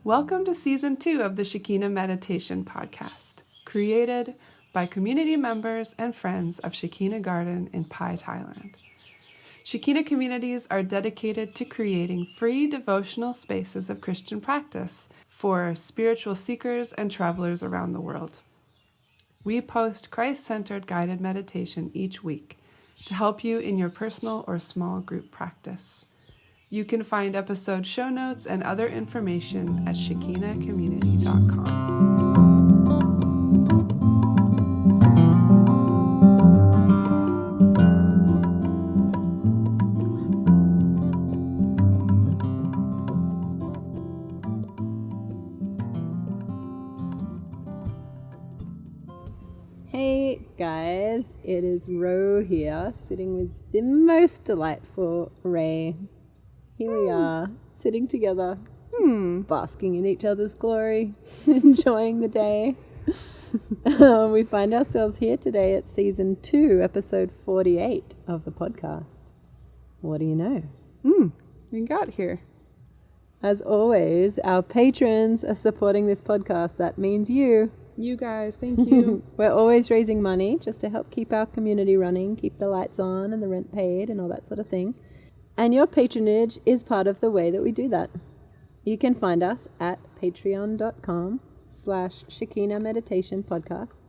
Welcome to Season 2 of the Shekina Meditation Podcast, created by community members and friends of Shekina Garden in Pai, Thailand. Shekina communities are dedicated to creating free devotional spaces of Christian practice for spiritual seekers and travelers around the world. We post Christ-centered guided meditation each week to help you in your personal or small group practice. You can find episode show notes and other information at shekina.com. Hey guys, it is Ro here, sitting with the most delightful Ray. Here we are, sitting together, basking in each other's glory, enjoying the day. We find ourselves here today at Season 2, Episode 48 of the podcast. What do you know? We got here. As always, our patrons are supporting this podcast. That means you. You guys, thank you. We're always raising money just to help keep our community running, keep the lights on and the rent paid and all that sort of thing. And your patronage is part of the way that we do that. You can find us at patreon.com/Shekina Meditation Podcast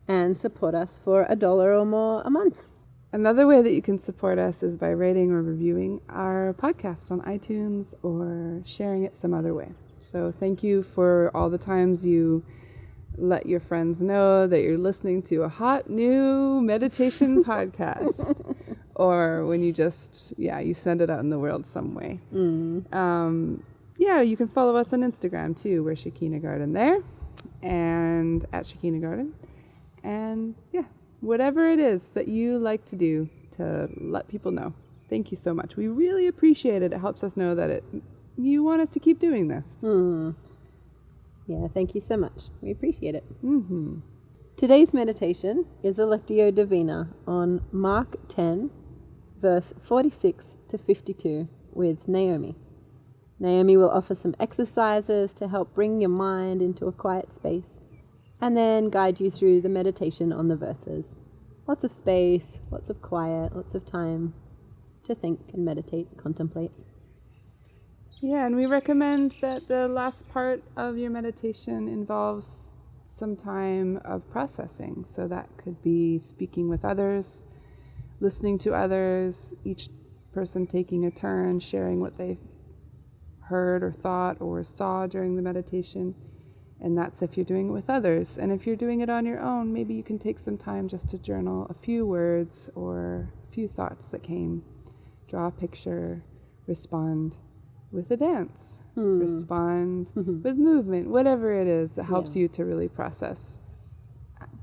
and support us for $1 or more a month. Another way that you can support us is by rating or reviewing our podcast on iTunes or sharing it some other way. So thank you for all the times you let your friends know that you're listening to a hot new meditation podcast. Or when you just, you send it out in the world some way. You can follow us on Instagram too. We're Shekina Garden there and at Shekina Garden. And whatever it is that you like to do to let people know. Thank you so much. We really appreciate it. It helps us know that you want us to keep doing this. Yeah, thank you so much. We appreciate it. Today's meditation is a Lectio Divina on Mark 10, verse 46 to 52 with Naomi. Naomi will offer some exercises to help bring your mind into a quiet space and then guide you through the meditation on the verses. Lots of space, lots of quiet, lots of time to think and meditate, contemplate. Yeah, and we recommend that the last part of your meditation involves some time of processing. So that could be speaking with others, listening to others, each person taking a turn, sharing what they heard or thought or saw during the meditation. And that's if you're doing it with others. And if you're doing it on your own, maybe you can take some time just to journal a few words or a few thoughts that came. Draw a picture, respond with a dance, respond with movement, whatever it is that helps you to really process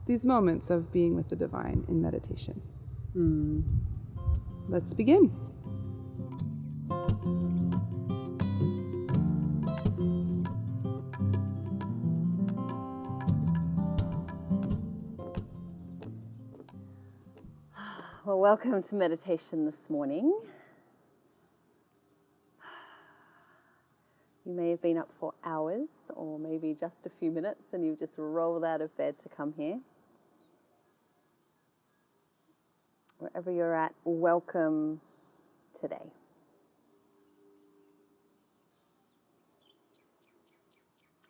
these moments of being with the divine in meditation. Let's begin. Well, welcome to meditation this morning. You may have been up for hours or maybe just a few minutes and you've just rolled out of bed to come here. Wherever you're at, welcome today.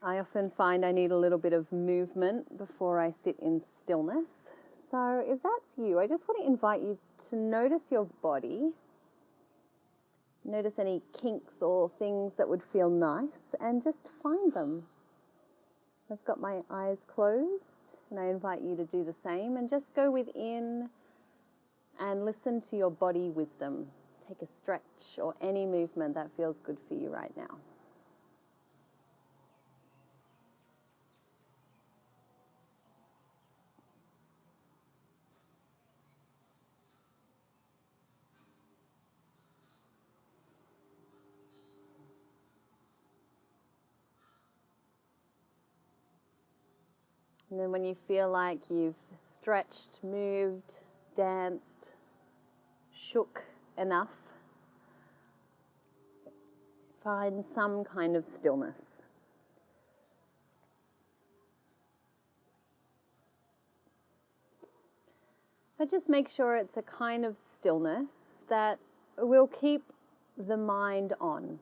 I often find I need a little bit of movement before I sit in stillness. So if that's you, I just want to invite you to notice your body. Notice any kinks or things that would feel nice and just find them. I've got my eyes closed and I invite you to do the same and just go within and listen to your body wisdom. Take a stretch or any movement that feels good for you right now. And then when you feel like you've stretched, moved, danced, shook enough, find some kind of stillness. But just make sure it's a kind of stillness that will keep the mind on.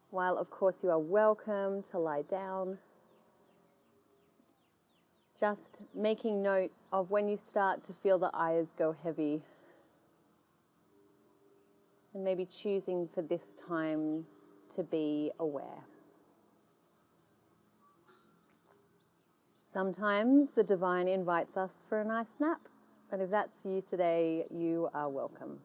While, of course, you are welcome to lie down, just making note of when you start to feel the eyes go heavy, and maybe choosing for this time to be aware. Sometimes the divine invites us for a nice nap, and if that's you today, you are welcome.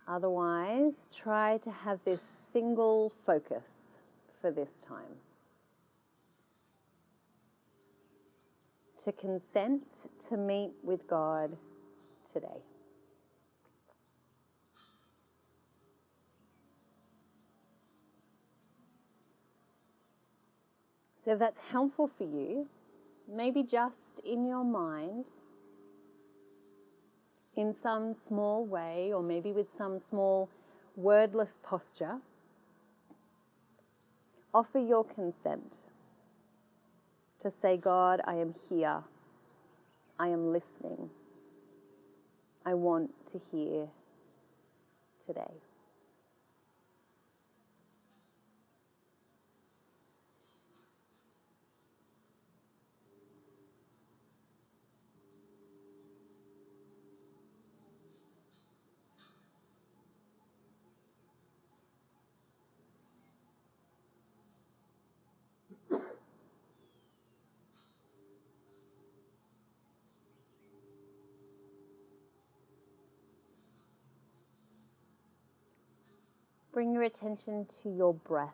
Otherwise, try to have this single focus for this time. To consent to meet with God today. So if that's helpful for you, maybe just in your mind, in some small way, or maybe with some small wordless posture, offer your consent to say, God, I am here. I am listening. I want to hear today. Bring your attention to your breath.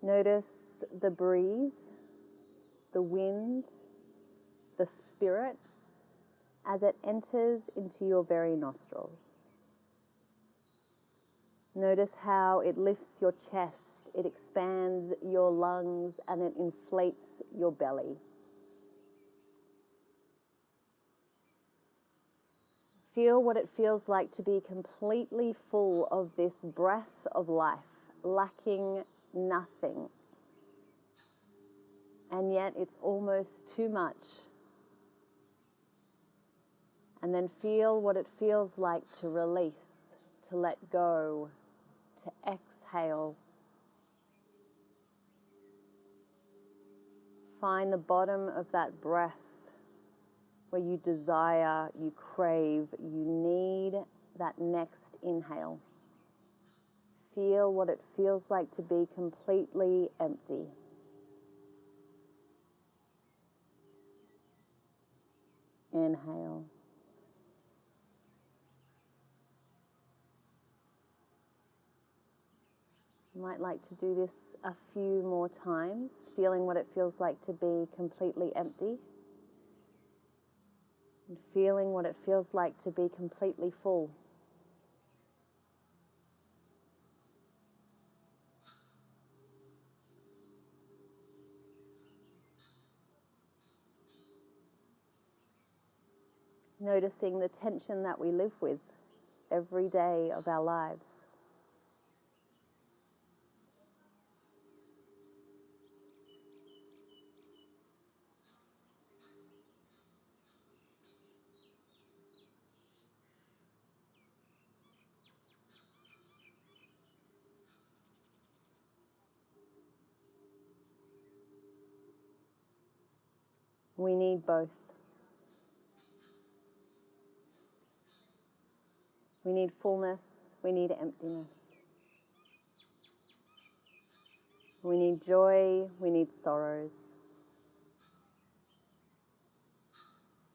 Notice the breeze, the wind, the spirit as it enters into your very nostrils. Notice how it lifts your chest, it expands your lungs, and it inflates your belly. Feel what it feels like to be completely full of this breath of life, lacking nothing. And yet it's almost too much. And then feel what it feels like to release, to let go, to exhale. Find the bottom of that breath where you desire, you crave, you need that next inhale. Feel what it feels like to be completely empty. Inhale. You might like to do this a few more times, feeling what it feels like to be completely empty, and feeling what it feels like to be completely full. Noticing the tension that we live with every day of our lives. We need both. We need fullness, we need emptiness. We need joy, we need sorrows.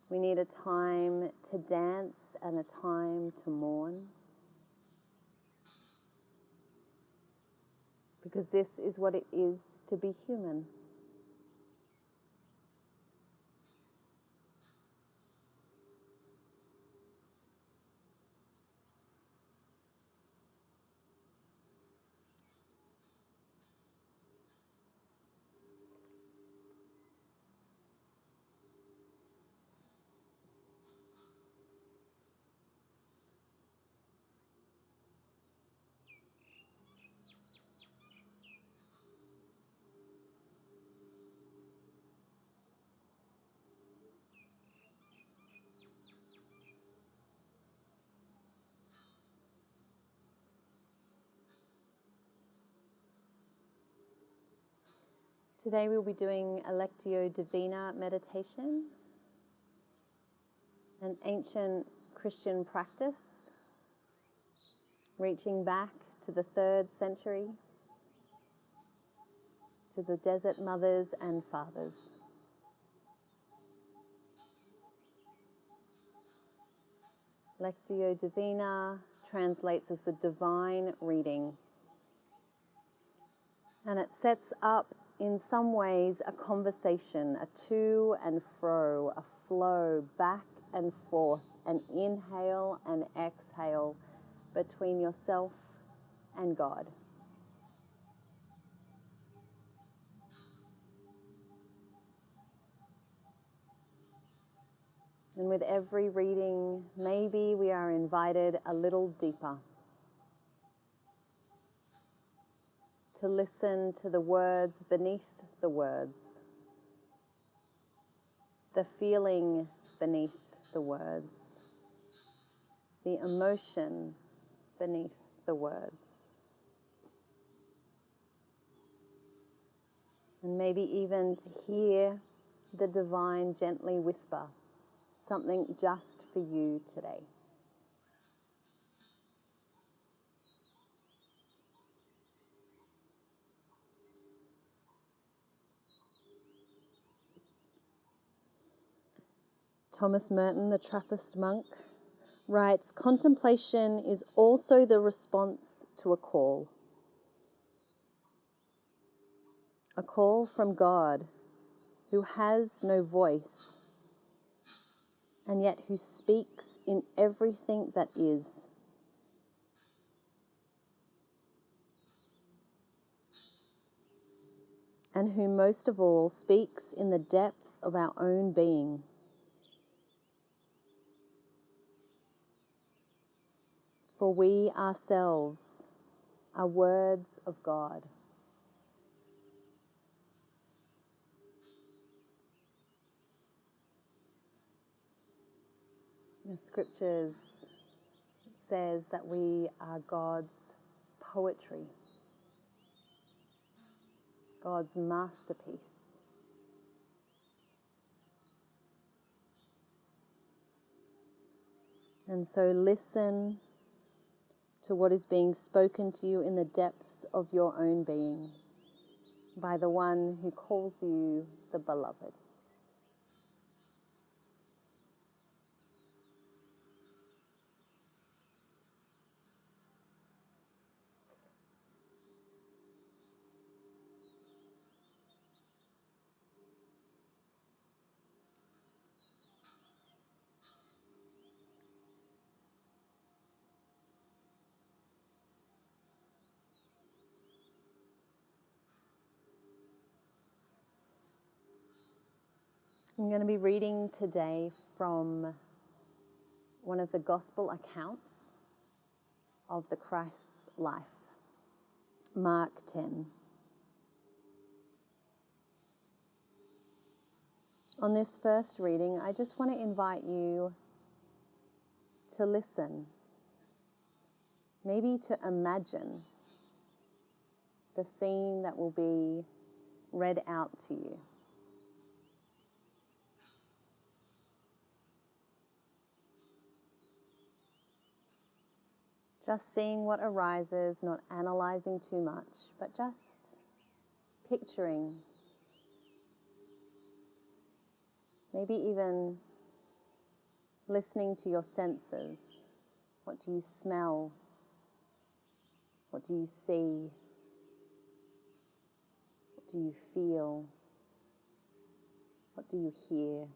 We need a time to dance and a time to mourn. Because this is what it is to be human. Today we'll be doing a Lectio Divina meditation, an ancient Christian practice reaching back to the 3rd century, to the desert mothers and fathers. Lectio Divina translates as the divine reading, and it sets up in some ways a conversation, a to and fro, a flow back and forth, an inhale and exhale between yourself and God. And with every reading, maybe we are invited a little deeper to listen to the words beneath the words, the feeling beneath the words, the emotion beneath the words. And maybe even to hear the divine gently whisper something just for you today. Thomas Merton, the Trappist monk, writes, "Contemplation is also the response to a call from God who has no voice and yet who speaks in everything that is. And who most of all speaks in the depths of our own being. For we ourselves are words of God." The scriptures says that we are God's poetry, God's masterpiece. And so listen to what is being spoken to you in the depths of your own being by the one who calls you the beloved. I'm going to be reading today from one of the gospel accounts of the Christ's life, Mark 10. On this first reading, I just want to invite you to listen, maybe to imagine the scene that will be read out to you. Just seeing what arises, not analysing too much, but just picturing, maybe even listening to your senses. What do you smell? What do you see? What do you feel? What do you hear?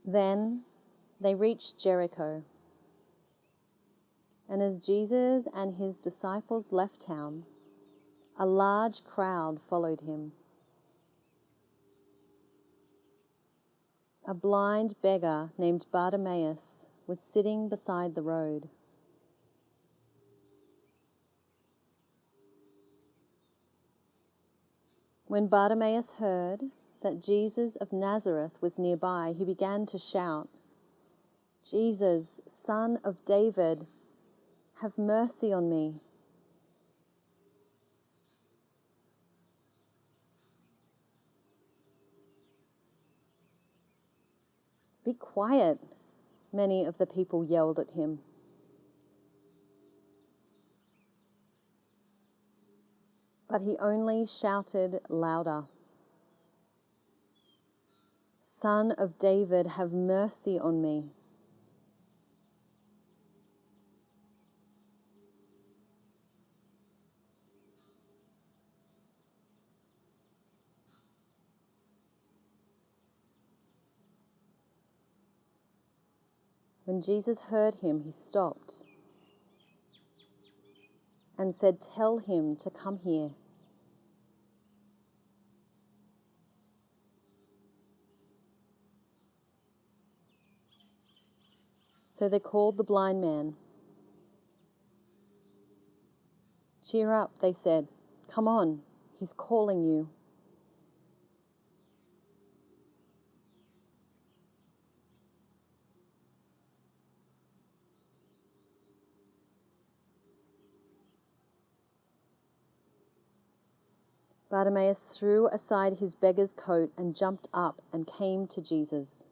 Then they reached Jericho, and as Jesus and his disciples left town, a large crowd followed him. A blind beggar named Bartimaeus was sitting beside the road. When Bartimaeus heard that Jesus of Nazareth was nearby, he began to shout, "Jesus, Son of David, have mercy on me." "Be quiet," many of the people yelled at him. But he only shouted louder, "Son of David, have mercy on me." When Jesus heard him, he stopped and said, "Tell him to come here." So they called the blind man. "Cheer up," they said. "Come on, he's calling you." Bartimaeus threw aside his beggar's coat and jumped up and came to Jesus.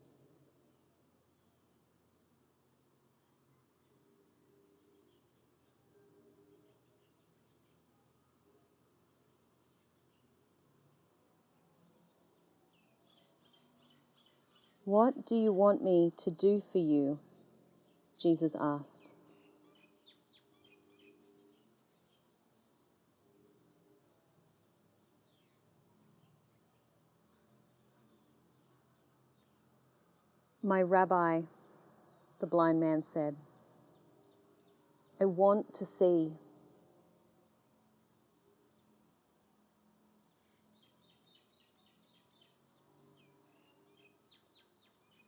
"What do you want me to do for you?" Jesus asked. "My rabbi," the blind man said, "I want to see."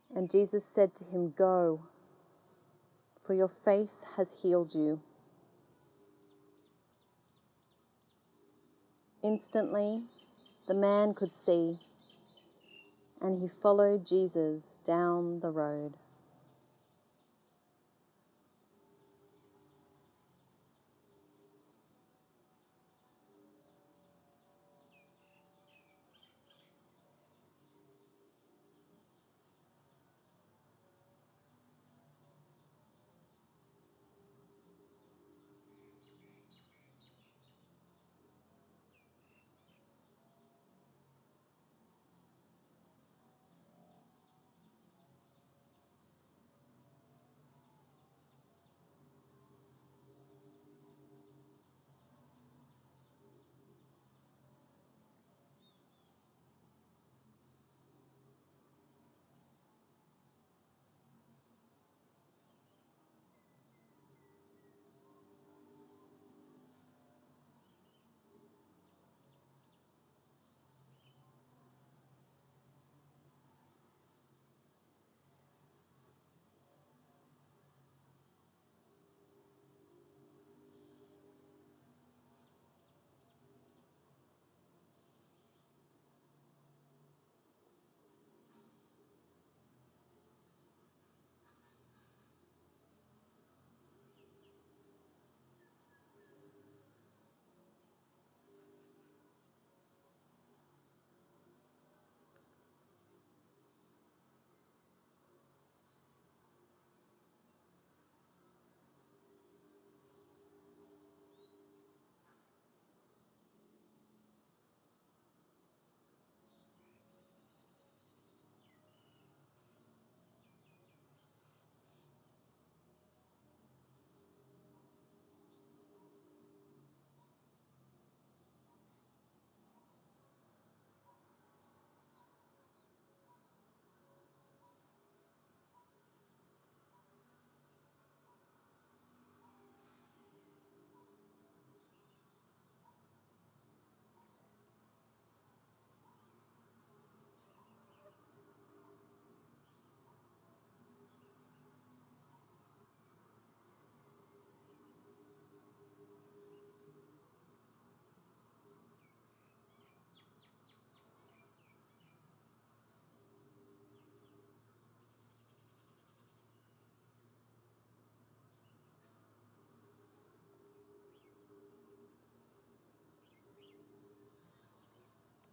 And Jesus said to him, "Go, for your faith has healed you." Instantly, the man could see, and he followed Jesus down the road.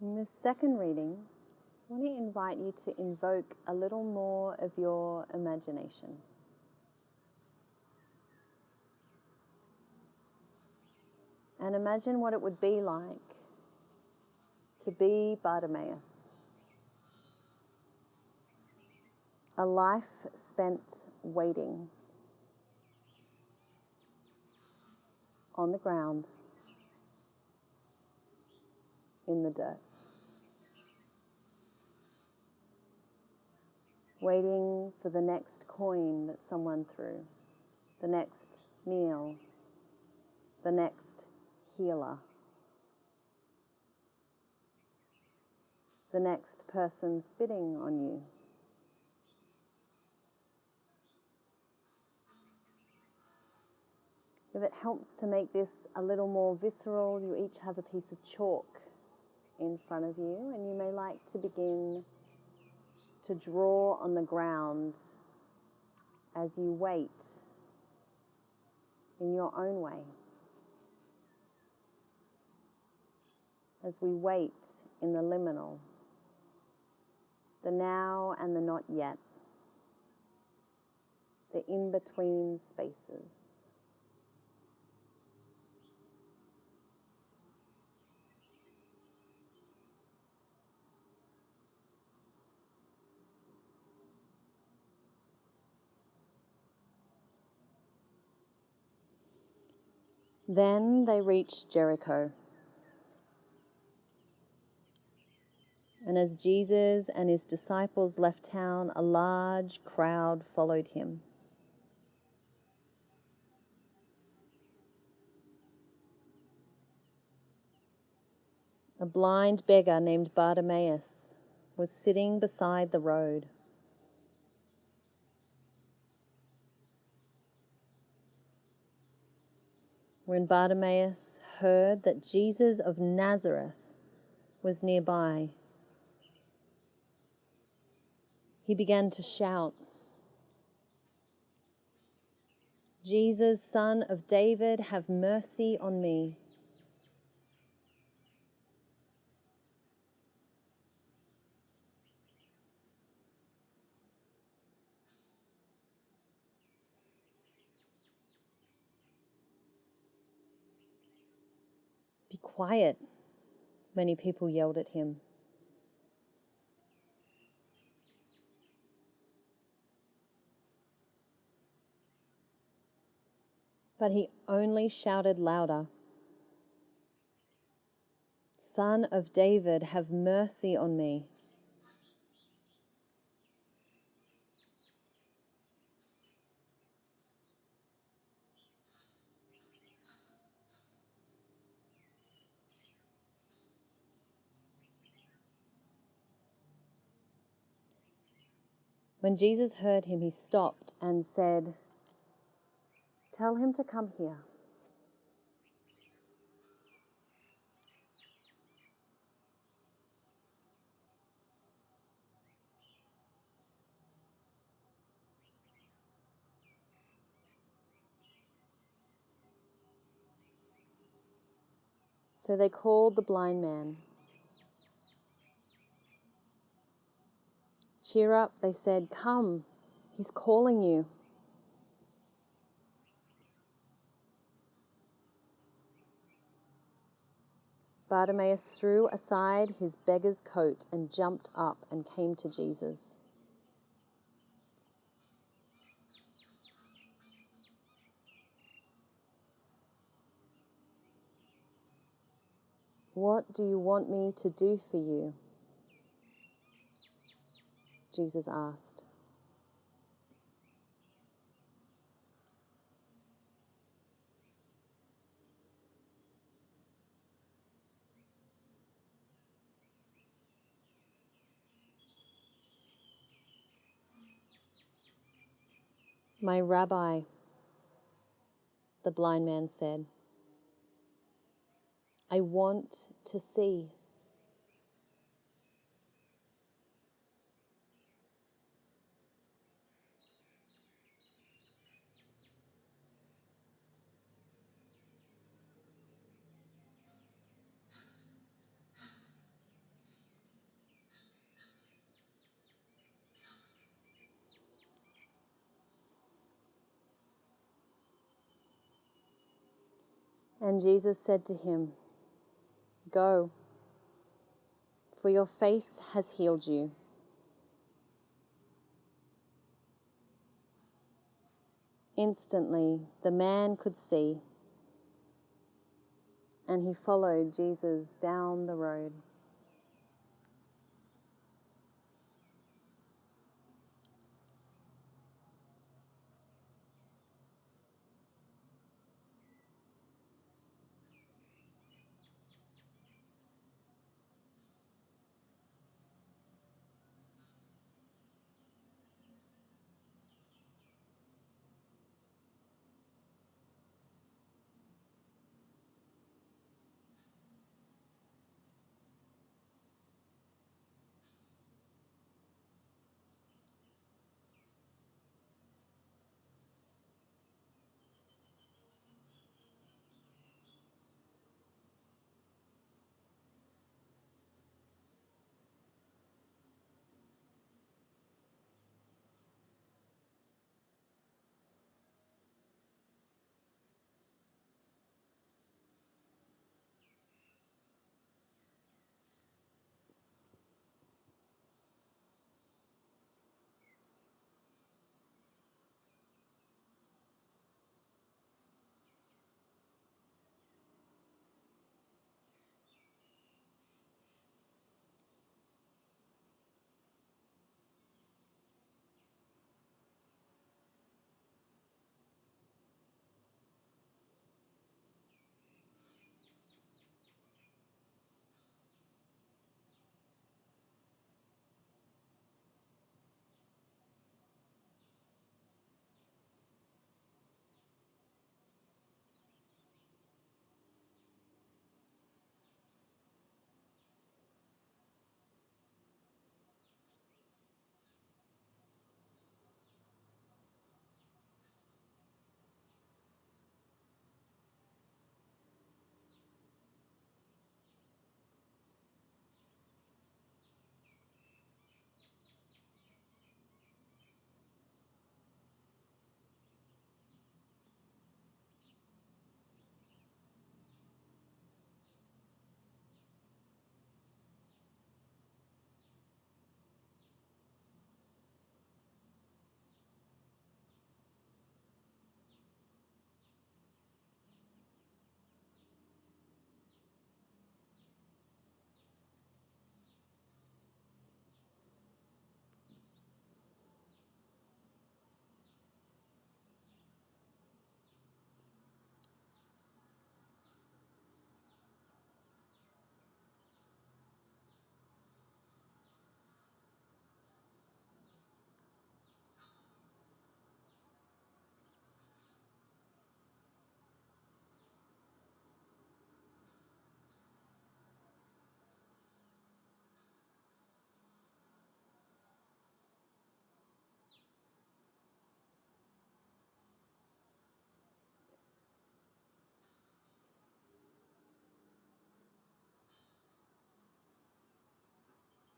In this second reading, I want to invite you to invoke a little more of your imagination. And imagine what it would be like to be Bartimaeus. A life spent waiting on the ground in the dirt. Waiting for the next coin that someone threw, the next meal, the next healer, the next person spitting on you. If it helps to make this a little more visceral, you each have a piece of chalk in front of you, and you may like to begin to draw on the ground as you wait in your own way. As we wait in the liminal, the now and the not yet, the in-between spaces. Then they reached Jericho. And as Jesus and his disciples left town, a large crowd followed him. A blind beggar named Bartimaeus was sitting beside the road. When Bartimaeus heard that Jesus of Nazareth was nearby, he began to shout, "Jesus, Son of David, have mercy on me." "Be quiet," many people yelled at him. But he only shouted louder, "Son of David, have mercy on me." When Jesus heard him, he stopped and said, "Tell him to come here." So they called the blind man. "Cheer up," they said. "Come, he's calling you." Bartimaeus threw aside his beggar's coat and jumped up and came to Jesus. "What do you want me to do for you?" Jesus asked. "My rabbi," the blind man said, "I want to see." And Jesus said to him, "Go, for your faith has healed you." Instantly, the man could see, and he followed Jesus down the road.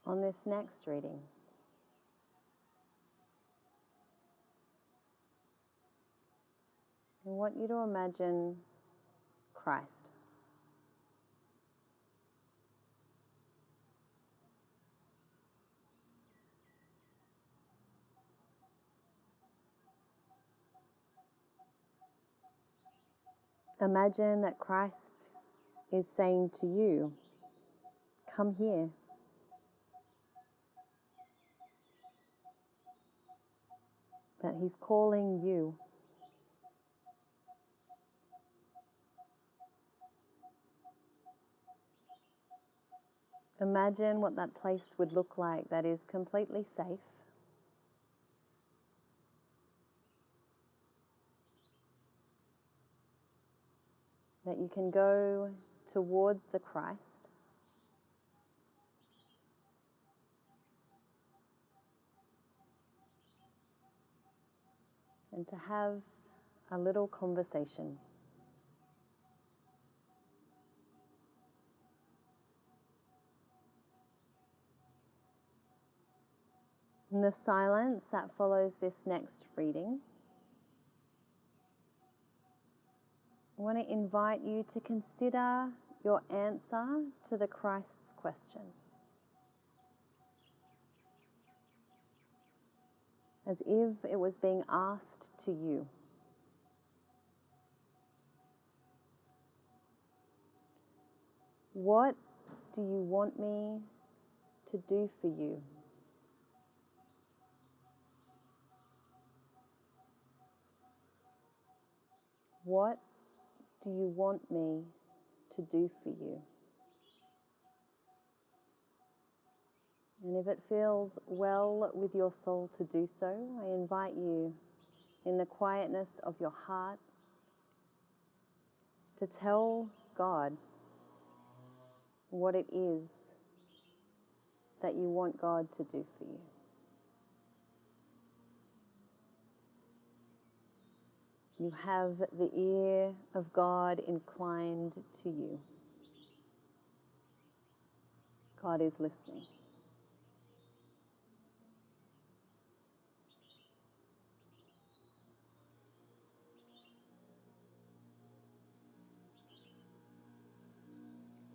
On this next reading, I want you to imagine Christ. Imagine that Christ is saying to you, "Come here." That he's calling you. Imagine what that place would look like that is completely safe. That you can go towards the Christ and to have a little conversation. In the silence that follows this next reading, I want to invite you to consider your answer to the Christ's question, as if it was being asked to you. What do you want me to do for you? What do you want me to do for you? And if it feels well with your soul to do so, I invite you in the quietness of your heart to tell God what it is that you want God to do for you. You have the ear of God inclined to you. God is listening.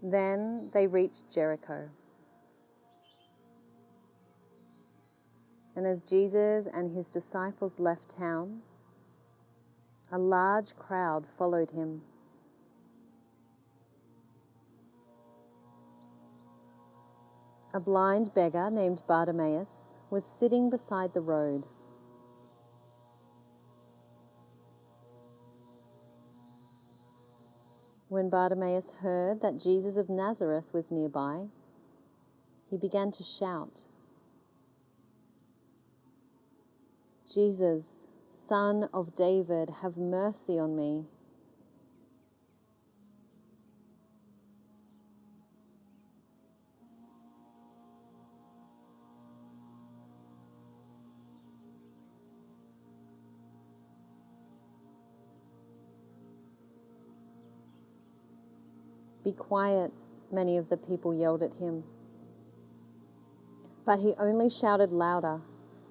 Then they reached Jericho. And as Jesus and his disciples left town, a large crowd followed him. A blind beggar named Bartimaeus was sitting beside the road. When Bartimaeus heard that Jesus of Nazareth was nearby, he began to shout, "Jesus, Son of David, have mercy on me." "Be quiet," many of the people yelled at him. But he only shouted louder,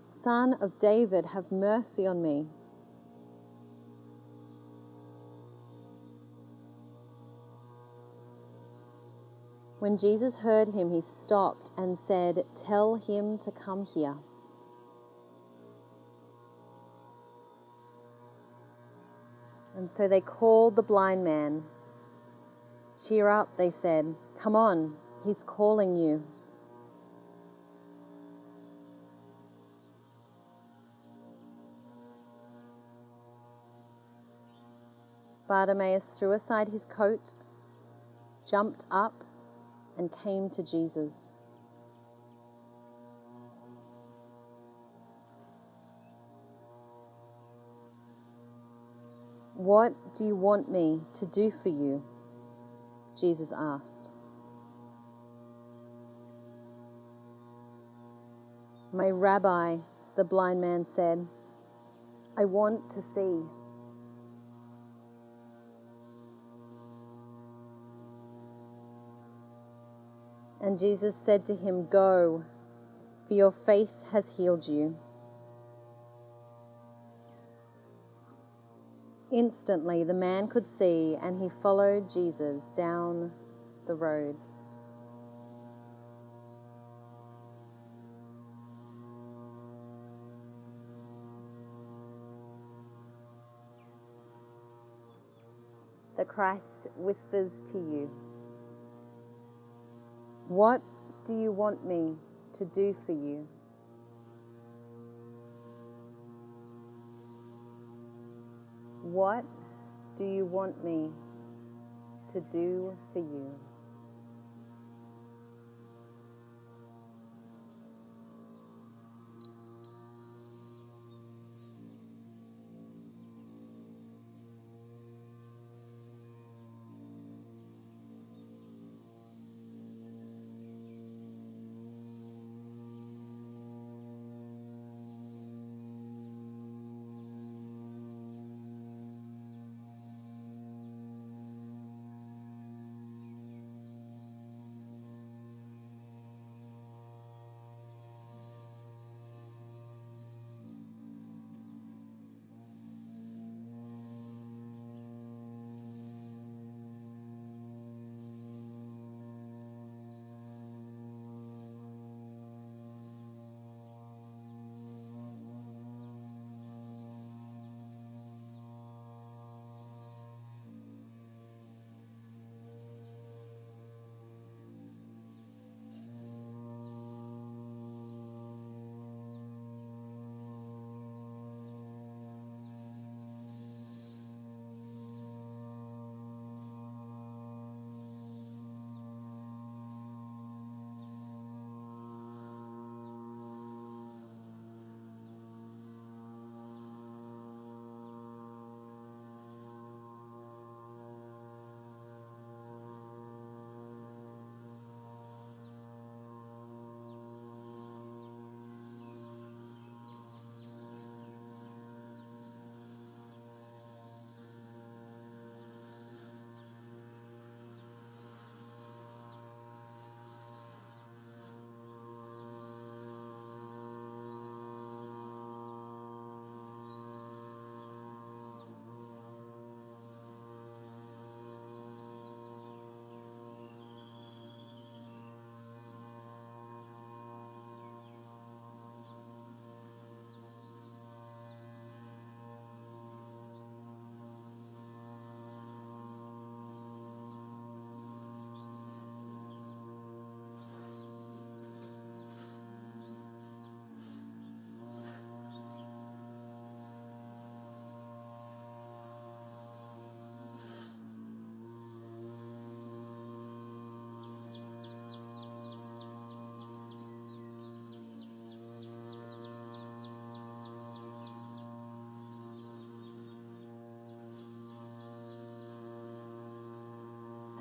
"Son of David, have mercy on me." When Jesus heard him, he stopped and said, "Tell him to come here." And so they called the blind man. "Cheer up," they said. "Come on, he's calling you." Bartimaeus threw aside his coat, jumped up, and came to Jesus. "What do you want me to do for you?" Jesus asked. "My rabbi," the blind man said, "I want to see." And Jesus said to him, "Go, for your faith has healed you." Instantly the man could see, and he followed Jesus down the road. The Christ whispers to you, "What do you want me to do for you?" What do you want me to do for you?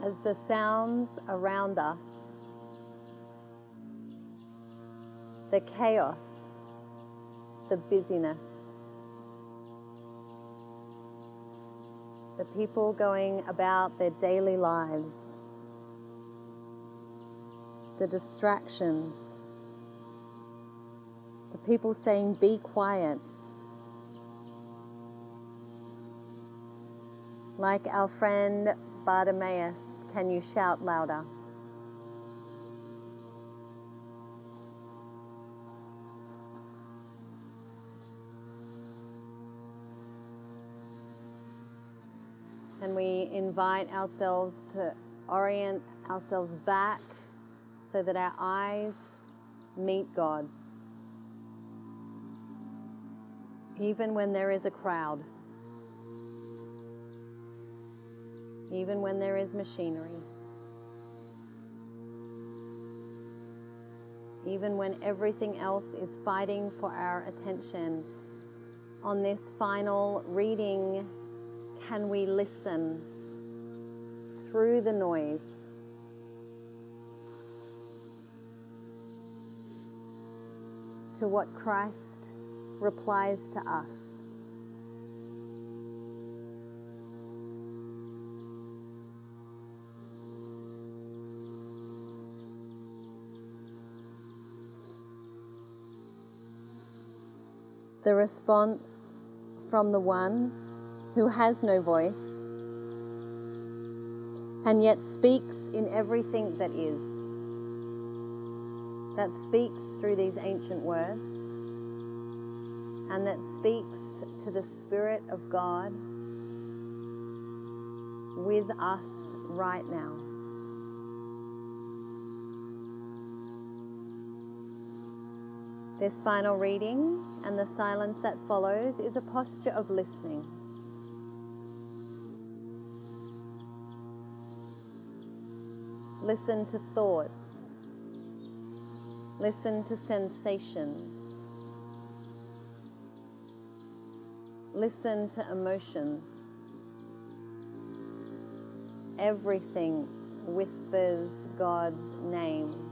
as the sounds around us, the chaos, the busyness, the people going about their daily lives, the distractions, the people saying, "Be quiet," like our friend Bartimaeus, "Can you shout louder?" And we invite ourselves to orient ourselves back so that our eyes meet God's, even when there is a crowd, even when there is machinery, even when everything else is fighting for our attention. On this final reading, can we listen through the noise? To what Christ replies to us. The response from the one who has no voice and yet speaks in everything that is, that speaks through these ancient words, and that speaks to the Spirit of God with us right now. This final reading and the silence that follows is a posture of listening. Listen to thoughts. Listen to sensations. Listen to emotions. Everything whispers God's name.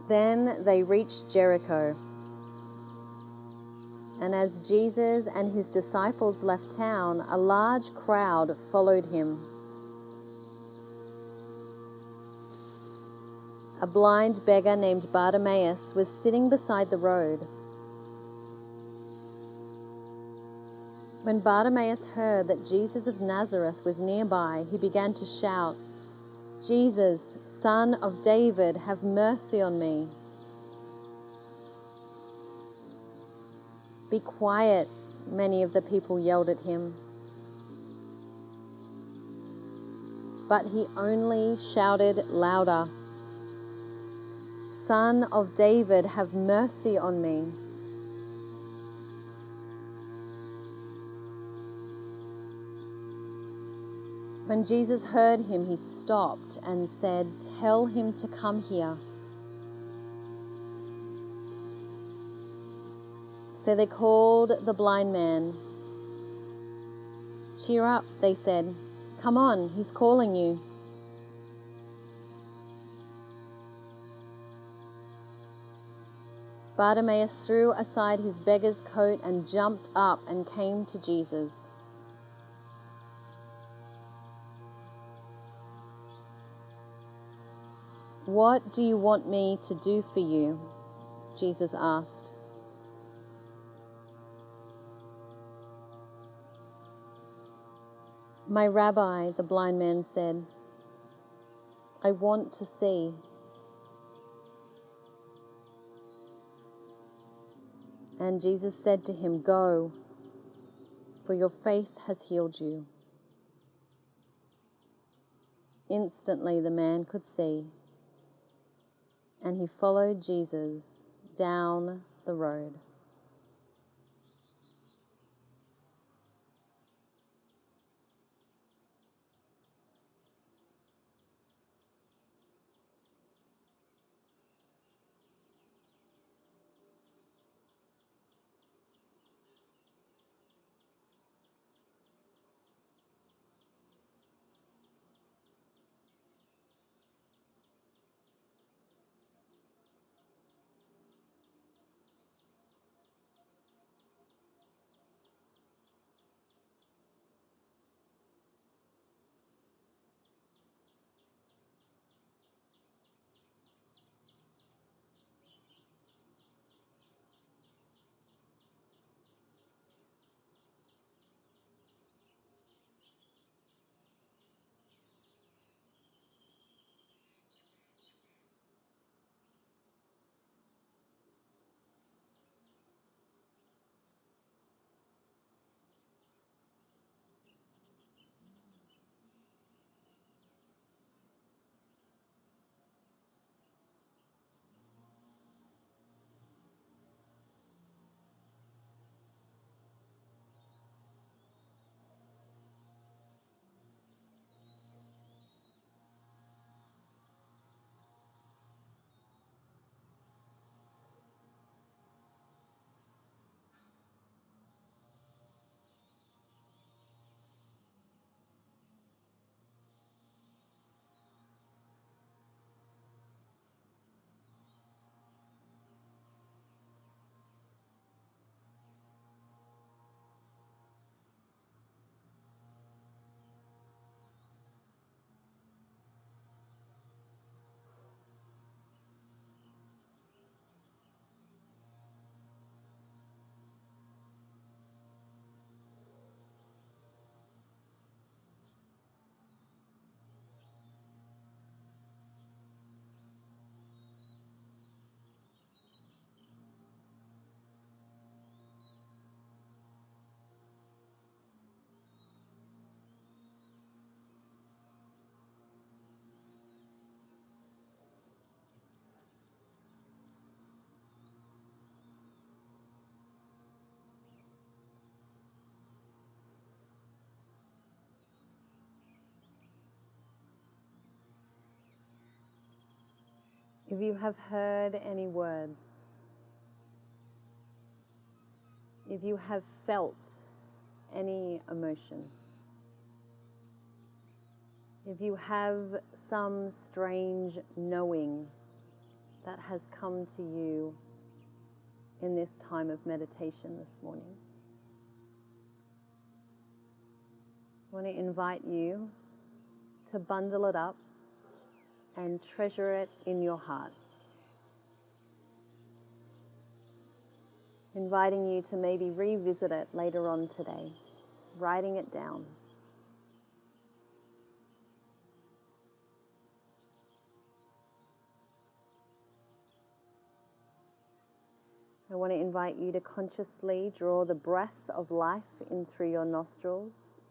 Then they reached Jericho. And as Jesus and his disciples left town, a large crowd followed him. A blind beggar named Bartimaeus was sitting beside the road. When Bartimaeus heard that Jesus of Nazareth was nearby, he began to shout, "Jesus, Son of David, have mercy on me." "Be quiet," many of the people yelled at him. But he only shouted louder, "Son of David, have mercy on me." When Jesus heard him, he stopped and said, "Tell him to come here." So they called the blind man. "Cheer up," they said. "Come on, he's calling you." Bartimaeus threw aside his beggar's coat and jumped up and came to Jesus. "What do you want me to do for you?" Jesus asked. "My rabbi," the blind man said, "I want to see." And Jesus said to him, "Go, for your faith has healed you." Instantly the man could see, and he followed Jesus down the road. If you have heard any words, if you have felt any emotion, if you have some strange knowing that has come to you in this time of meditation this morning, I want to invite you to bundle it up and treasure it in your heart. Inviting you to maybe revisit it later on today, writing it down. I want to invite you to consciously draw the breath of life in through your nostrils,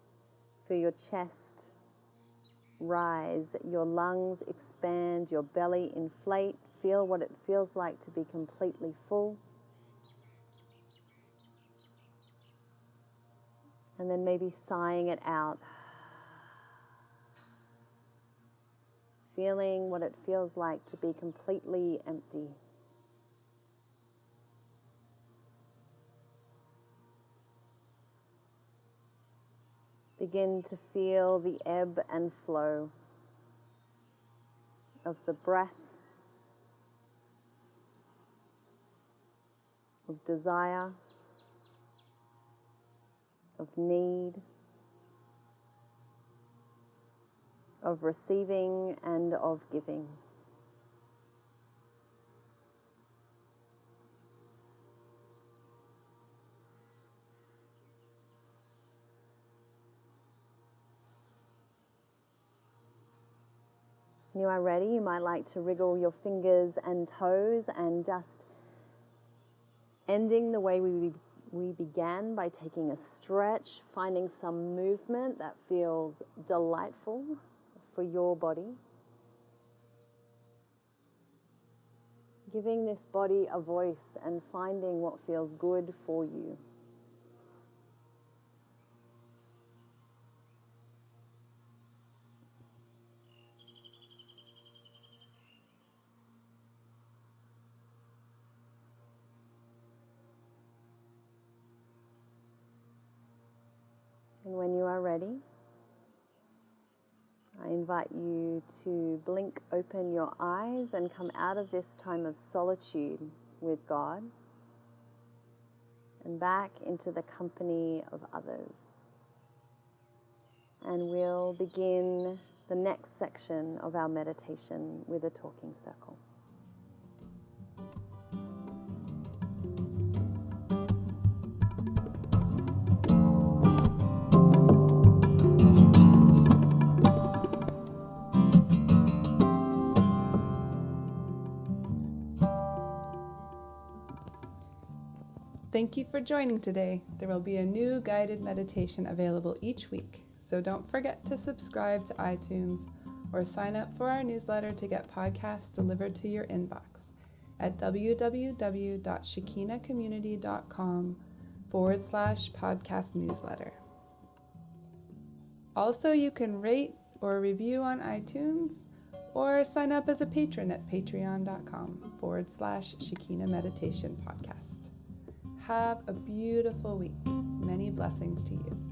feel your chest rise, your lungs expand, your belly inflate, feel what it feels like to be completely full. And then maybe sighing it out, feeling what it feels like to be completely empty. Begin to feel the ebb and flow of the breath, of desire, of need, of receiving and of giving. When you are ready, you might like to wriggle your fingers and toes and just ending the way we began by taking a stretch, finding some movement that feels delightful for your body. Giving this body a voice and finding what feels good for you. And when you are ready, I invite you to blink open your eyes and come out of this time of solitude with God and back into the company of others. And we'll begin the next section of our meditation with a talking circle. Thank you for joining today. There will be a new guided meditation available each week, so don't forget to subscribe to iTunes or sign up for our newsletter to get podcasts delivered to your inbox at www.shekinacommunity.com/podcast newsletter. Also, you can rate or review on iTunes or sign up as a patron at patreon.com/Shekina Meditation Podcast. Have a beautiful week. Many blessings to you.